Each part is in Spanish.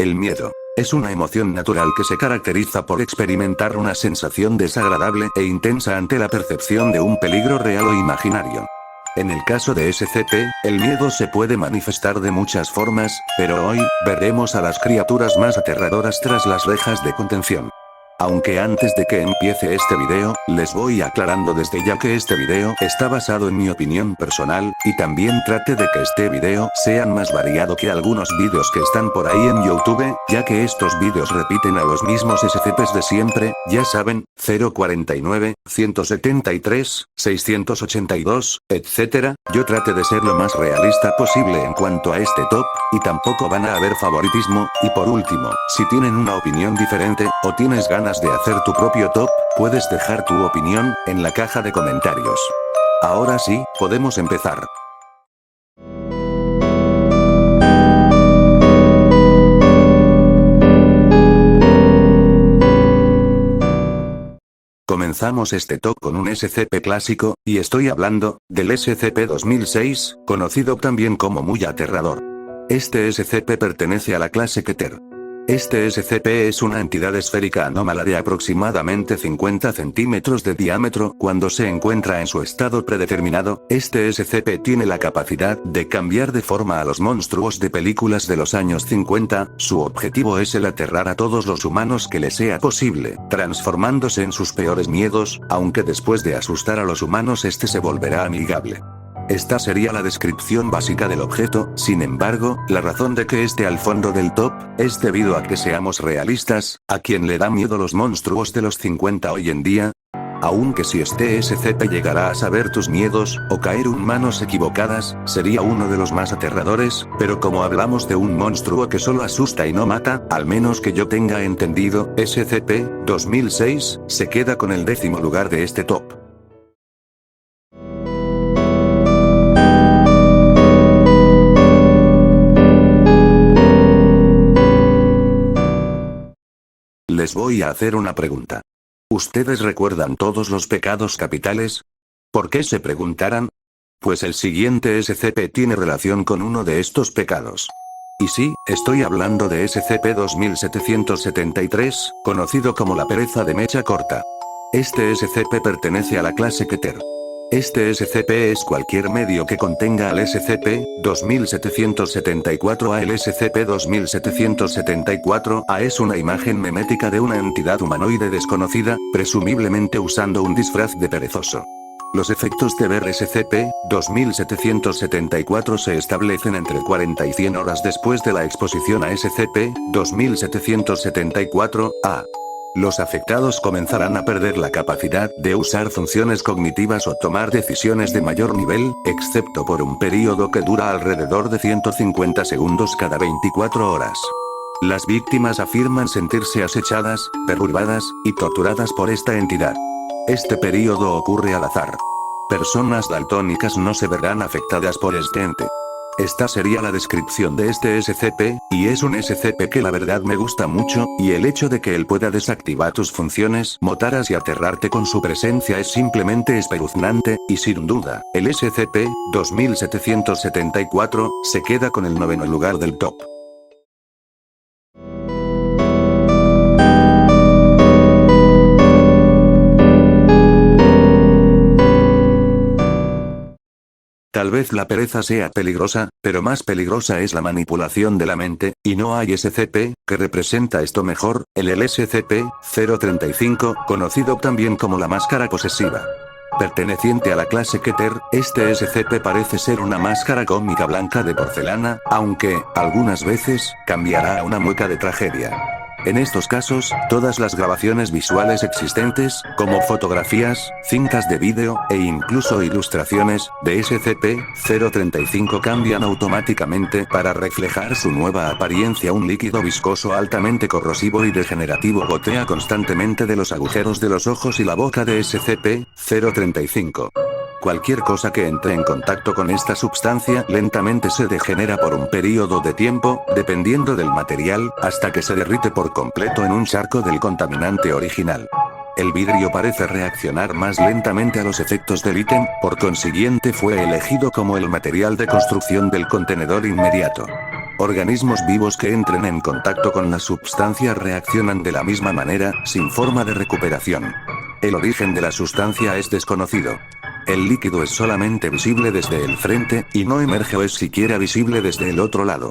El miedo es una emoción natural que se caracteriza por experimentar una sensación desagradable e intensa ante la percepción de un peligro real o imaginario. En el caso de SCP, el miedo se puede manifestar de muchas formas, pero hoy, veremos a las criaturas más aterradoras tras las rejas de contención. Aunque antes de que empiece este video, les voy aclarando desde ya que este video está basado en mi opinión personal, y también trate de que este video sea más variado que algunos vídeos que están por ahí en YouTube, ya que estos vídeos repiten a los mismos SCPs de siempre, ya saben, 049, 173, 682, etc. Yo trate de ser lo más realista posible en cuanto a este top, y tampoco van a haber favoritismo, y por último, si tienen una opinión diferente, o tienes ganas de hacer tu propio top, puedes dejar tu opinión en la caja de comentarios. Ahora sí, podemos empezar. Comenzamos este top con un SCP clásico, y estoy hablando del SCP-2006, conocido también como muy aterrador. Este SCP pertenece a la clase Keter. Este SCP es una entidad esférica anómala de aproximadamente 50 centímetros de diámetro. Cuando se encuentra en su estado predeterminado, este SCP tiene la capacidad de cambiar de forma a los monstruos de películas de los años 50, su objetivo es el aterrar a todos los humanos que le sea posible, transformándose en sus peores miedos, aunque después de asustar a los humanos este se volverá amigable. Esta sería la descripción básica del objeto, sin embargo, la razón de que esté al fondo del top, es debido a que seamos realistas, ¿a quién le da miedo los monstruos de los 50 hoy en día? Aunque si este SCP llegara a saber tus miedos, o caer en manos equivocadas, sería uno de los más aterradores, pero como hablamos de un monstruo que solo asusta y no mata, al menos que yo tenga entendido, SCP-2006, se queda con el 10º lugar de este top. Les voy a hacer una pregunta. ¿Ustedes recuerdan todos los pecados capitales? ¿Por qué se preguntarán? Pues el siguiente SCP tiene relación con uno de estos pecados. Y sí, estoy hablando de SCP-2773, conocido como la pereza de mecha corta. Este SCP pertenece a la clase Keter. Este SCP es cualquier medio que contenga al SCP-2774-A. El SCP-2774-A es una imagen memética de una entidad humanoide desconocida, presumiblemente usando un disfraz de perezoso. Los efectos de ver SCP-2774 se establecen entre 40 y 100 horas después de la exposición a SCP-2774-A. Los afectados comenzarán a perder la capacidad de usar funciones cognitivas o tomar decisiones de mayor nivel, excepto por un periodo que dura alrededor de 150 segundos cada 24 horas. Las víctimas afirman sentirse acechadas, perturbadas y torturadas por esta entidad. Este periodo ocurre al azar. Personas daltónicas no se verán afectadas por este ente. Esta sería la descripción de este SCP, y es un SCP que la verdad me gusta mucho, y el hecho de que él pueda desactivar tus funciones motoras y aterrarte con su presencia es simplemente espeluznante, y sin duda, el SCP-2774 se queda con el 9º lugar del top. Tal vez la pereza sea peligrosa, pero más peligrosa es la manipulación de la mente, y no hay SCP que representa esto mejor, el SCP-035, conocido también como la máscara posesiva. Perteneciente a la clase Keter, este SCP parece ser una máscara cómica blanca de porcelana, aunque, algunas veces, cambiará a una mueca de tragedia. En estos casos, todas las grabaciones visuales existentes, como fotografías, cintas de vídeo, e incluso ilustraciones, de SCP-035 cambian automáticamente para reflejar su nueva apariencia. Un líquido viscoso altamente corrosivo y degenerativo gotea constantemente de los agujeros de los ojos y la boca de SCP-035. Cualquier cosa que entre en contacto con esta sustancia lentamente se degenera por un periodo de tiempo, dependiendo del material, hasta que se derrite por completo en un charco del contaminante original. El vidrio parece reaccionar más lentamente a los efectos del ítem, por consiguiente fue elegido como el material de construcción del contenedor inmediato. Organismos vivos que entren en contacto con la sustancia reaccionan de la misma manera, sin forma de recuperación. El origen de la sustancia es desconocido. El líquido es solamente visible desde el frente, y no emerge o es siquiera visible desde el otro lado.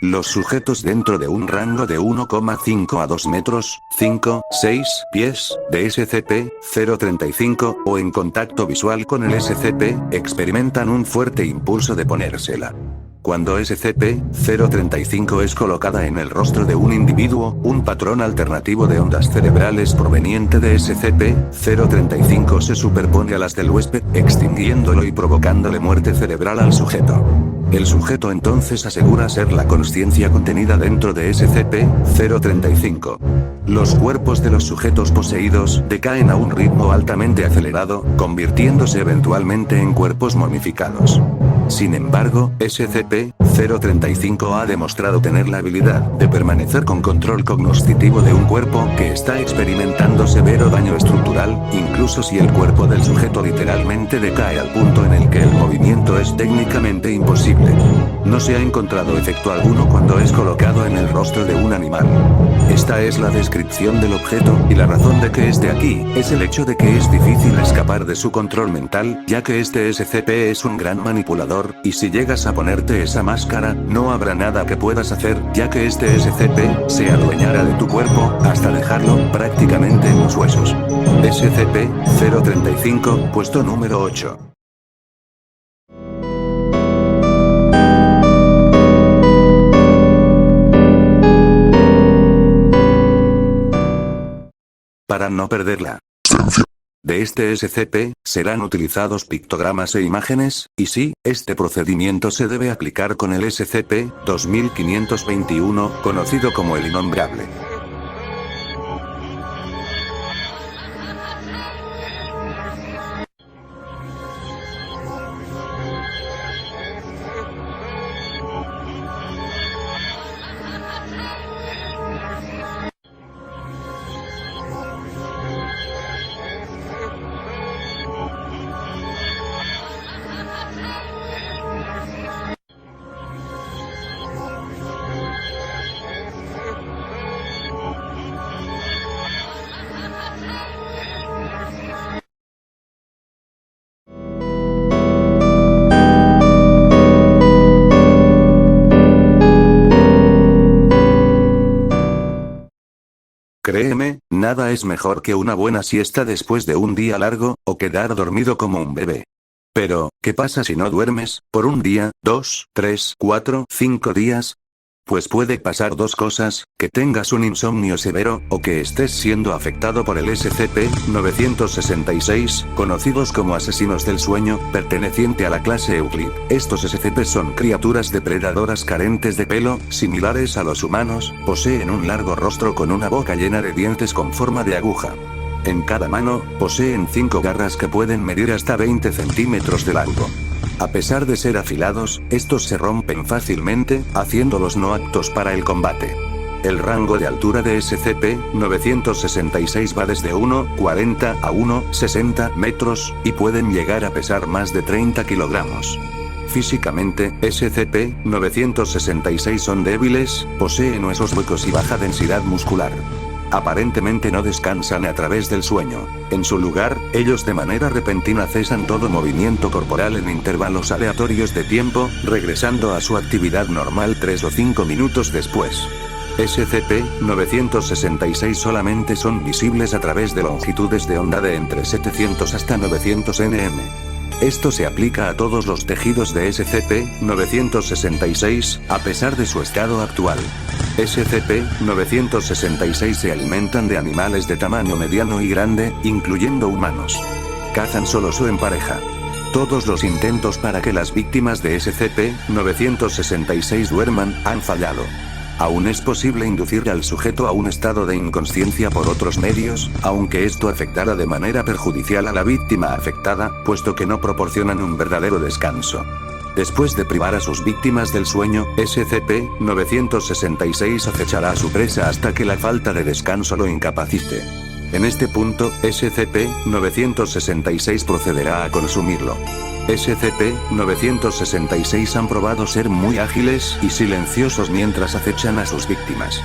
Los sujetos dentro de un rango de 1,5 a 2 metros, 5, 6 pies, de SCP-035, o en contacto visual con el SCP, experimentan un fuerte impulso de ponérsela. Cuando SCP-035 es colocada en el rostro de un individuo, un patrón alternativo de ondas cerebrales proveniente de SCP-035 se superpone a las del huésped, extinguiéndolo y provocándole muerte cerebral al sujeto. El sujeto entonces asegura ser la consciencia contenida dentro de SCP-035. Los cuerpos de los sujetos poseídos decaen a un ritmo altamente acelerado, convirtiéndose eventualmente en cuerpos momificados. Sin embargo, SCP-035 ha demostrado tener la habilidad de permanecer con control cognoscitivo de un cuerpo que está experimentando severo daño estructural, incluso si el cuerpo del sujeto literalmente decae al punto en el que el movimiento es técnicamente imposible. No se ha encontrado efecto alguno cuando es colocado en el rostro de un animal. Esta es la descripción del objeto, y la razón de que esté aquí, es el hecho de que es difícil escapar de su control mental, ya que este SCP es un gran manipulador, y si llegas a ponerte esa máscara, no habrá nada que puedas hacer, ya que este SCP se adueñará de tu cuerpo, hasta dejarlo prácticamente en los huesos. SCP-035, puesto número 8. Para no perderla de este SCP, serán utilizados pictogramas e imágenes, y sí, este procedimiento se debe aplicar con el SCP-2521, conocido como el Innombrable. Créeme, nada es mejor que una buena siesta después de un día largo, o quedar dormido como un bebé. Pero, ¿qué pasa si no duermes, por un día, 2, 3, 4, 5 días? Pues puede pasar dos cosas, que tengas un insomnio severo, o que estés siendo afectado por el SCP-966, conocidos como asesinos del sueño, perteneciente a la clase Euclid. Estos SCP son criaturas depredadoras carentes de pelo, similares a los humanos, poseen un largo rostro con una boca llena de dientes con forma de aguja. En cada mano, poseen 5 garras que pueden medir hasta 20 centímetros de largo. A pesar de ser afilados, estos se rompen fácilmente, haciéndolos no aptos para el combate. El rango de altura de SCP-966 va desde 1,40 a 1,60 metros, y pueden llegar a pesar más de 30 kilogramos. Físicamente, SCP-966 son débiles, poseen huesos huecos y baja densidad muscular. Aparentemente no descansan a través del sueño. En su lugar, ellos de manera repentina cesan todo movimiento corporal en intervalos aleatorios de tiempo, regresando a su actividad normal 3 o 5 minutos después. SCP-966 solamente son visibles a través de longitudes de onda de entre 700 hasta 900 nm. Esto se aplica a todos los tejidos de SCP-966, a pesar de su estado actual. SCP-966 se alimentan de animales de tamaño mediano y grande, incluyendo humanos. Cazan solos o en pareja. Todos los intentos para que las víctimas de SCP-966 duerman han fallado. Aún es posible inducir al sujeto a un estado de inconsciencia por otros medios, aunque esto afectará de manera perjudicial a la víctima afectada, puesto que no proporcionan un verdadero descanso. Después de privar a sus víctimas del sueño, SCP-966 acechará a su presa hasta que la falta de descanso lo incapacite. En este punto, SCP-966 procederá a consumirlo. SCP-966 han probado ser muy ágiles y silenciosos mientras acechan a sus víctimas.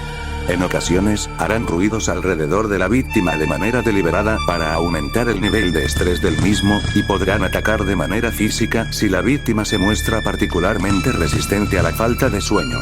En ocasiones, harán ruidos alrededor de la víctima de manera deliberada para aumentar el nivel de estrés del mismo, y podrán atacar de manera física si la víctima se muestra particularmente resistente a la falta de sueño.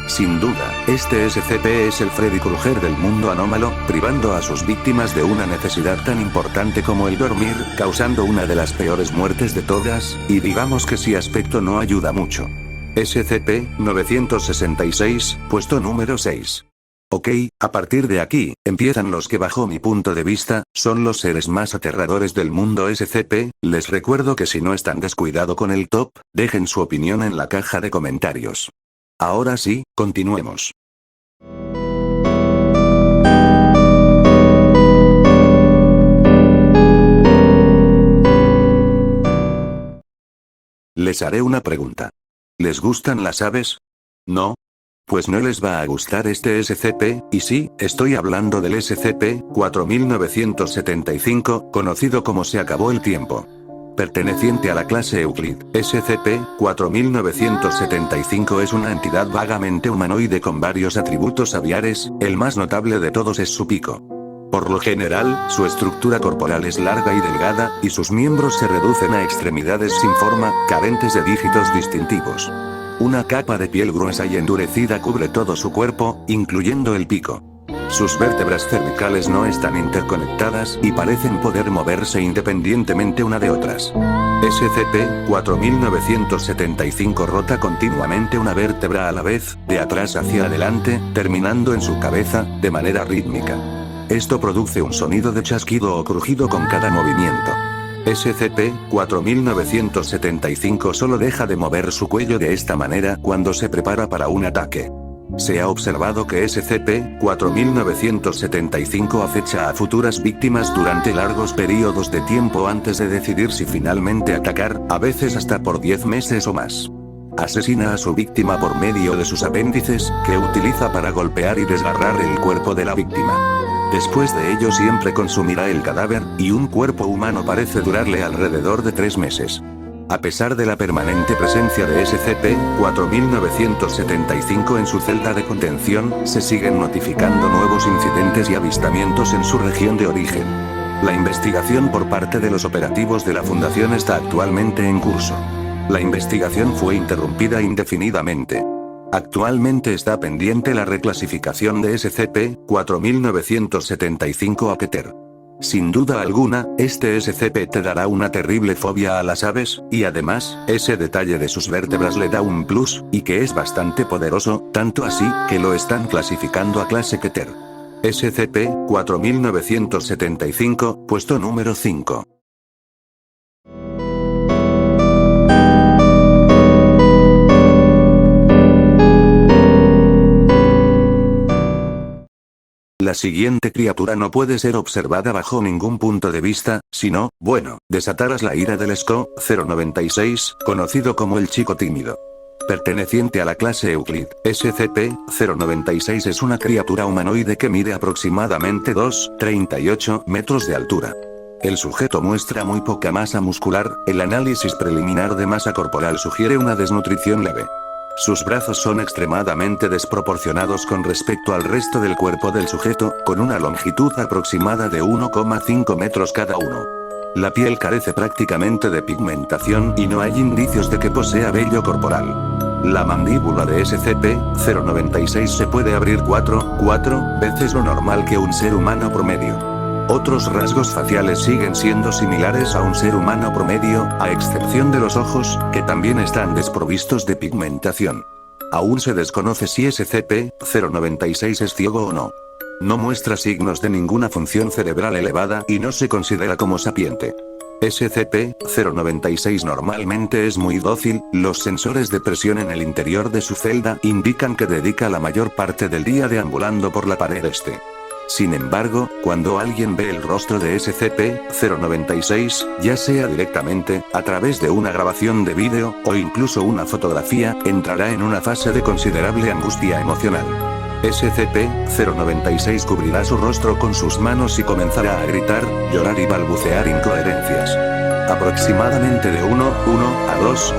Sin duda, este SCP es el Freddy Krueger del mundo anómalo, privando a sus víctimas de una necesidad tan importante como el dormir, causando una de las peores muertes de todas, y digamos que si aspecto no ayuda mucho. SCP-966, puesto número 6. Ok, a partir de aquí, empiezan los que bajo mi punto de vista, son los seres más aterradores del mundo SCP. Les recuerdo que si no están descuidado con el top, dejen su opinión en la caja de comentarios. Ahora sí, continuemos. Les haré una pregunta. ¿Les gustan las aves? ¿No? Pues no les va a gustar este SCP, y sí, estoy hablando del SCP-4975, conocido como Se acabó el tiempo. Perteneciente a la clase Euclid, SCP-4975 es una entidad vagamente humanoide con varios atributos aviares, el más notable de todos es su pico. Por lo general, su estructura corporal es larga y delgada, y sus miembros se reducen a extremidades sin forma, carentes de dígitos distintivos. Una capa de piel gruesa y endurecida cubre todo su cuerpo, incluyendo el pico. Sus vértebras cervicales no están interconectadas y parecen poder moverse independientemente una de otras. SCP-4975 rota continuamente una vértebra a la vez, de atrás hacia adelante, terminando en su cabeza, de manera rítmica. Esto produce un sonido de chasquido o crujido con cada movimiento. SCP-4975 solo deja de mover su cuello de esta manera cuando se prepara para un ataque. Se ha observado que SCP-4975 acecha a futuras víctimas durante largos periodos de tiempo antes de decidir si finalmente atacar, a veces hasta por 10 meses o más. Asesina a su víctima por medio de sus apéndices, que utiliza para golpear y desgarrar el cuerpo de la víctima. Después de ello siempre consumirá el cadáver, y un cuerpo humano parece durarle alrededor de 3 meses. A pesar de la permanente presencia de SCP-4975 en su celda de contención, se siguen notificando nuevos incidentes y avistamientos en su región de origen. La investigación por parte de los operativos de la Fundación está actualmente en curso. La investigación fue interrumpida indefinidamente. Actualmente está pendiente la reclasificación de SCP-4975 a Keter. Sin duda alguna, este SCP te dará una terrible fobia a las aves, y además, ese detalle de sus vértebras le da un plus, y que es bastante poderoso, tanto así, que lo están clasificando a clase Keter. SCP-4975, puesto número 5. La siguiente criatura no puede ser observada bajo ningún punto de vista, sino, bueno, desatarás la ira del SCP-096, conocido como el chico tímido. Perteneciente a la clase Euclid, SCP-096 es una criatura humanoide que mide aproximadamente 2,38 metros de altura. El sujeto muestra muy poca masa muscular, el análisis preliminar de masa corporal sugiere una desnutrición leve. Sus brazos son extremadamente desproporcionados con respecto al resto del cuerpo del sujeto, con una longitud aproximada de 1,5 metros cada uno. La piel carece prácticamente de pigmentación y no hay indicios de que posea vello corporal. La mandíbula de SCP-096 se puede abrir 4 veces lo normal que un ser humano promedio. Otros rasgos faciales siguen siendo similares a un ser humano promedio, a excepción de los ojos, que también están desprovistos de pigmentación. Aún se desconoce si SCP-096 es ciego o no. No muestra signos de ninguna función cerebral elevada y no se considera como sapiente. SCP-096 normalmente es muy dócil, los sensores de presión en el interior de su celda indican que dedica la mayor parte del día deambulando por la pared este. Sin embargo, cuando alguien ve el rostro de SCP-096, ya sea directamente, a través de una grabación de vídeo, o incluso una fotografía, entrará en una fase de considerable angustia emocional. SCP-096 cubrirá su rostro con sus manos y comenzará a gritar, llorar y balbucear incoherencias. Aproximadamente de 1 a 2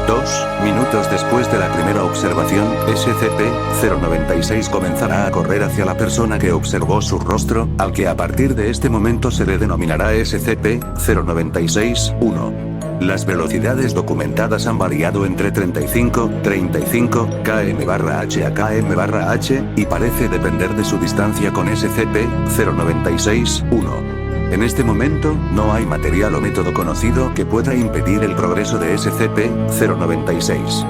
minutos después de la primera observación, SCP-096 comenzará a correr hacia la persona que observó su rostro, al que a partir de este momento se le denominará SCP-096-1. Las velocidades documentadas han variado entre 35 km/h a km/h, y parece depender de su distancia con SCP-096-1. En este momento, no hay material o método conocido que pueda impedir el progreso de SCP-096.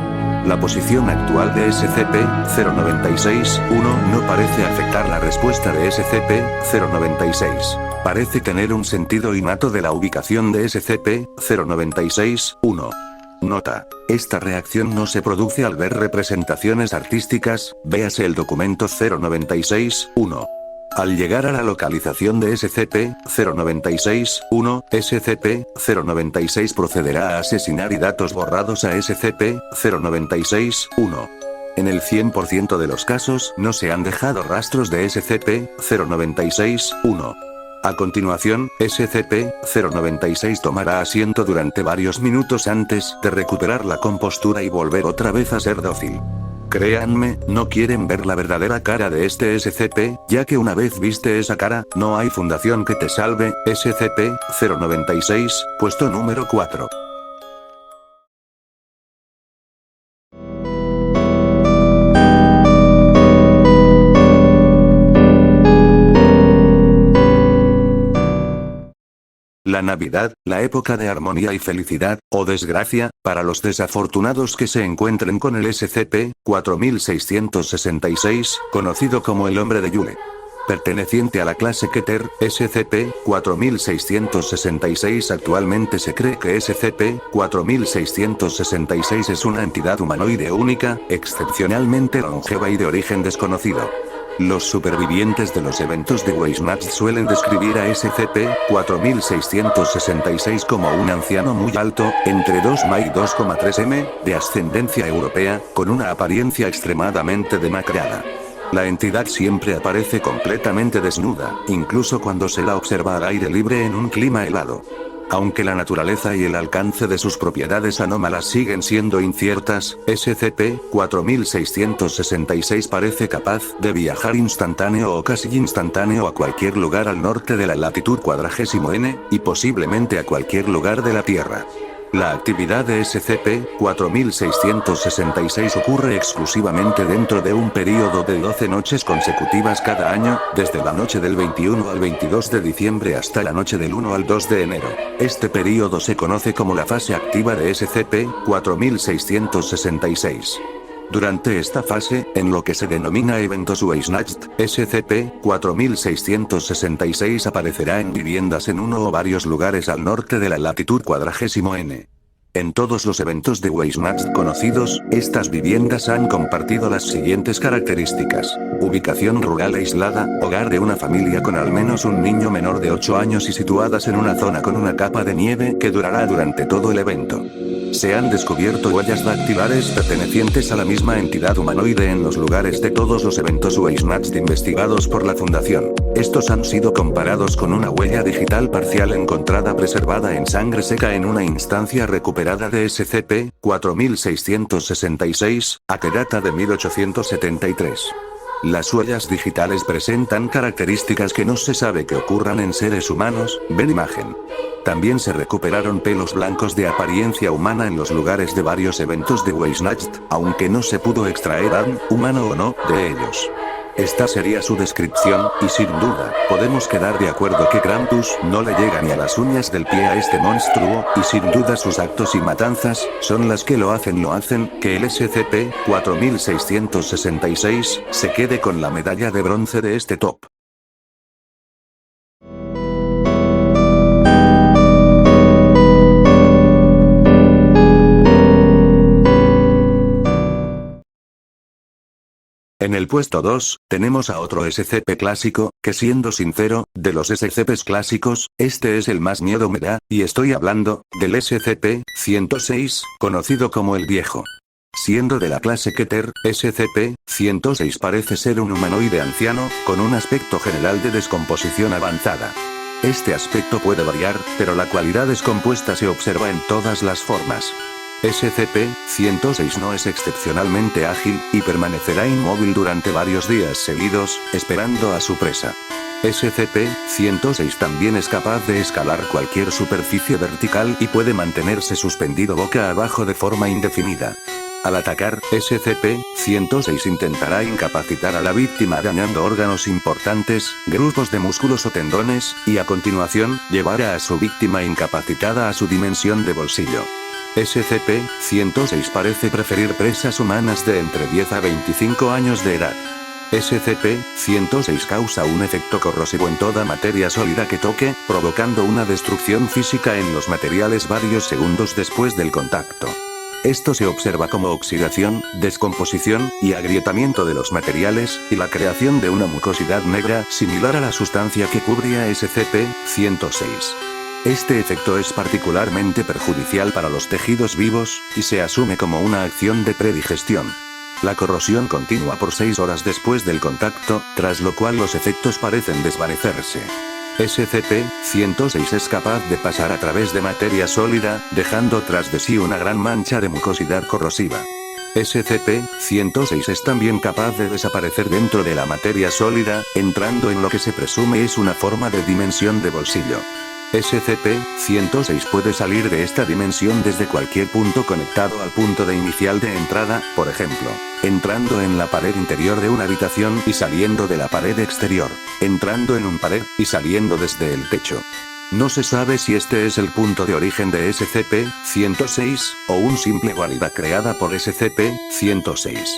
La posición actual de SCP-096-1 no parece afectar la respuesta de SCP-096. Parece tener un sentido innato de la ubicación de SCP-096-1. Nota: esta reacción no se produce al ver representaciones artísticas, véase el documento 096-1. Al llegar a la localización de SCP-096-1, SCP-096 procederá a asesinar y datos borrados a SCP-096-1. En el 100% de los casos no se han dejado rastros de SCP-096-1. A continuación, SCP-096 tomará asiento durante varios minutos antes de recuperar la compostura y volver otra vez a ser dócil. Créanme, no quieren ver la verdadera cara de este SCP, ya que una vez viste esa cara, no hay fundación que te salve. SCP-096, puesto número 4. La Navidad, la época de armonía y felicidad, o desgracia, para los desafortunados que se encuentren con el SCP-4666, conocido como el Hombre de Yule. Perteneciente a la clase Keter, SCP-4666 actualmente se cree que SCP-4666 es una entidad humanoide única, excepcionalmente longeva y de origen desconocido. Los supervivientes de los eventos de Weisnacht suelen describir a SCP-4666 como un anciano muy alto, entre 2,m y 2,3m, de ascendencia europea, con una apariencia extremadamente demacrada. La entidad siempre aparece completamente desnuda, incluso cuando se la observa al aire libre en un clima helado. Aunque la naturaleza y el alcance de sus propiedades anómalas siguen siendo inciertas, SCP-4666 parece capaz de viajar instantáneo o casi instantáneo a cualquier lugar al norte de la latitud 40N, y posiblemente a cualquier lugar de la Tierra. La actividad de SCP-4666 ocurre exclusivamente dentro de un período de 12 noches consecutivas cada año, desde la noche del 21 al 22 de diciembre hasta la noche del 1 al 2 de enero. Este período se conoce como la fase activa de SCP-4666. Durante esta fase, en lo que se denomina eventos Weisnacht, SCP-4666 aparecerá en viviendas en uno o varios lugares al norte de la latitud 40N. En todos los eventos de Weisnacht conocidos, estas viviendas han compartido las siguientes características: ubicación rural aislada, hogar de una familia con al menos un niño menor de 8 años y situadas en una zona con una capa de nieve que durará durante todo el evento. Se han descubierto huellas dactilares pertenecientes a la misma entidad humanoide en los lugares de todos los eventos Weisnacht investigados por la Fundación. Estos han sido comparados con una huella digital parcial encontrada preservada en sangre seca en una instancia recuperada de SCP-4666, a que data de 1873. Las huellas digitales presentan características que no se sabe que ocurran en seres humanos. Ver imagen. También se recuperaron pelos blancos de apariencia humana en los lugares de varios eventos de Weisnacht, aunque no se pudo extraer ADN, humano o no, de ellos. Esta sería su descripción, y sin duda, podemos quedar de acuerdo que Krampus no le llega ni a las uñas del pie a este monstruo, y sin duda sus actos y matanzas son las que lo hacen que el SCP-4666 se quede con la medalla de bronce de este top. En el puesto 2, tenemos a otro SCP clásico, que siendo sincero, de los SCPs clásicos, este es el más miedo me da, y estoy hablando del SCP-106, conocido como el Viejo. Siendo de la clase Keter, SCP-106 parece ser un humanoide anciano, con un aspecto general de descomposición avanzada. Este aspecto puede variar, pero la cualidad descompuesta se observa en todas las formas. SCP-106 no es excepcionalmente ágil, y permanecerá inmóvil durante varios días seguidos, esperando a su presa. SCP-106 también es capaz de escalar cualquier superficie vertical y puede mantenerse suspendido boca abajo de forma indefinida. Al atacar, SCP-106 intentará incapacitar a la víctima dañando órganos importantes, grupos de músculos o tendones, y a continuación, llevará a su víctima incapacitada a su dimensión de bolsillo. SCP-106 parece preferir presas humanas de entre 10 a 25 años de edad. SCP-106 causa un efecto corrosivo en toda materia sólida que toque, provocando una destrucción física en los materiales varios segundos después del contacto. Esto se observa como oxidación, descomposición, y agrietamiento de los materiales, y la creación de una mucosidad negra similar a la sustancia que cubría SCP-106. Este efecto es particularmente perjudicial para los tejidos vivos, y se asume como una acción de predigestión. La corrosión continúa por 6 horas después del contacto, tras lo cual los efectos parecen desvanecerse. SCP-106 es capaz de pasar a través de materia sólida, dejando tras de sí una gran mancha de mucosidad corrosiva. SCP-106 es también capaz de desaparecer dentro de la materia sólida, entrando en lo que se presume es una forma de dimensión de bolsillo. SCP-106 puede salir de esta dimensión desde cualquier punto conectado al punto de inicial de entrada, por ejemplo, entrando en la pared interior de una habitación y saliendo de la pared exterior, entrando en una pared y saliendo desde el techo. No se sabe si este es el punto de origen de SCP-106, o un simple guarida creada por SCP-106.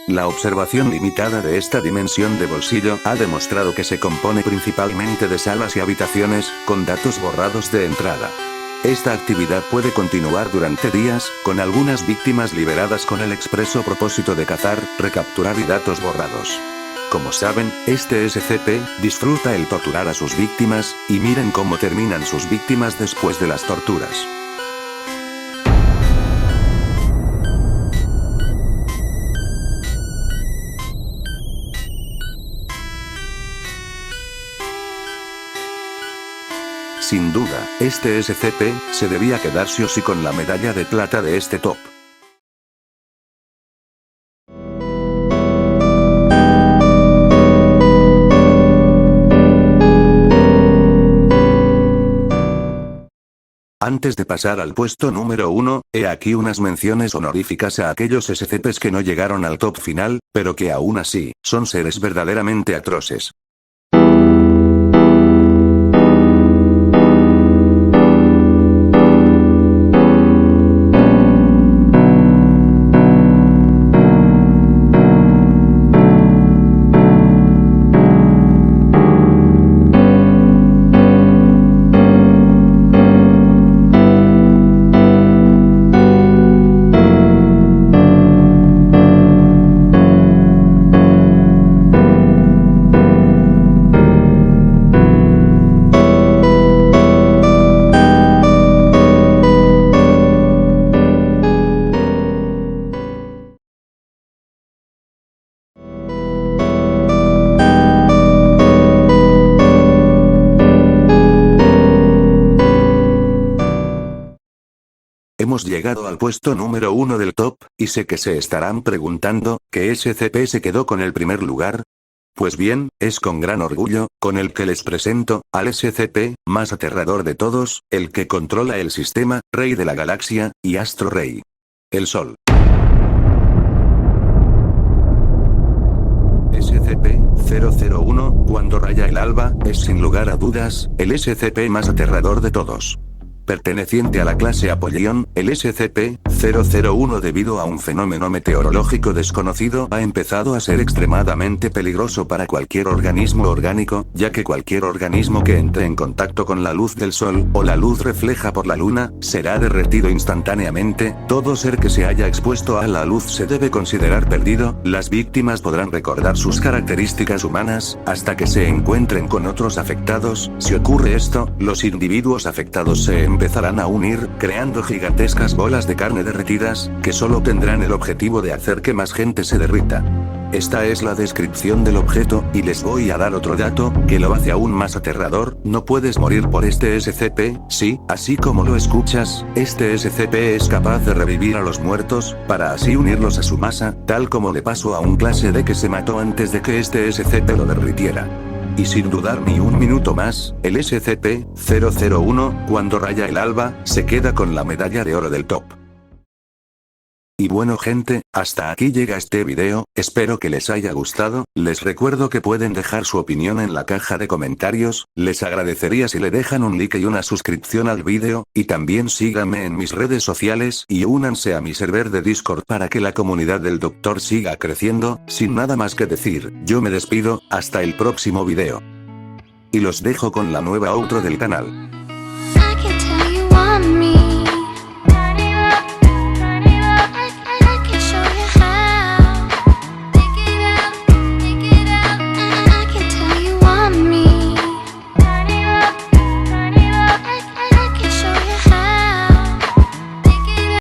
La observación limitada de esta dimensión de bolsillo ha demostrado que se compone principalmente de salas y habitaciones, con datos borrados de entrada. Esta actividad puede continuar durante días, con algunas víctimas liberadas con el expreso propósito de cazar, recapturar y datos borrados. Como saben, este SCP disfruta el torturar a sus víctimas, y miren cómo terminan sus víctimas después de las torturas. Sin duda, este SCP se debía quedar sí o sí con la medalla de plata de este top. Antes de pasar al puesto número 1, he aquí unas menciones honoríficas a aquellos SCPs que no llegaron al top final, pero que aún así, son seres verdaderamente atroces. Hemos llegado al puesto número 1 del top, y sé que se estarán preguntando, ¿qué SCP se quedó con el primer lugar? Pues bien, es con gran orgullo, con el que les presento, al SCP, más aterrador de todos, el que controla el sistema, Rey de la Galaxia, y Astro Rey. El Sol. SCP-001, cuando raya el alba, es sin lugar a dudas, el SCP más aterrador de todos. Perteneciente a la clase Apollyon, el SCP-001 debido a un fenómeno meteorológico desconocido ha empezado a ser extremadamente peligroso para cualquier organismo orgánico, ya que cualquier organismo que entre en contacto con la luz del sol, o la luz refleja por la luna, será derretido instantáneamente. Todo ser que se haya expuesto a la luz se debe considerar perdido. Las víctimas podrán recordar sus características humanas, hasta que se encuentren con otros afectados. Si ocurre esto, los individuos afectados se empezarán a unir, creando gigantescas bolas de carne derretidas, que solo tendrán el objetivo de hacer que más gente se derrita. Esta es la descripción del objeto, y les voy a dar otro dato, que lo hace aún más aterrador: no puedes morir por este SCP, sí, así como lo escuchas, este SCP es capaz de revivir a los muertos, para así unirlos a su masa, tal como le pasó a un clase D que se mató antes de que este SCP lo derritiera. Y sin dudar ni un minuto más, el SCP-001, cuando raya el alba, se queda con la medalla de oro del top. Y bueno gente, hasta aquí llega este video, espero que les haya gustado, les recuerdo que pueden dejar su opinión en la caja de comentarios, les agradecería si le dejan un like y una suscripción al video, y también síganme en mis redes sociales y únanse a mi server de Discord para que la comunidad del Doctor siga creciendo. Sin nada más que decir, yo me despido, hasta el próximo video. Y los dejo con la nueva outro del canal.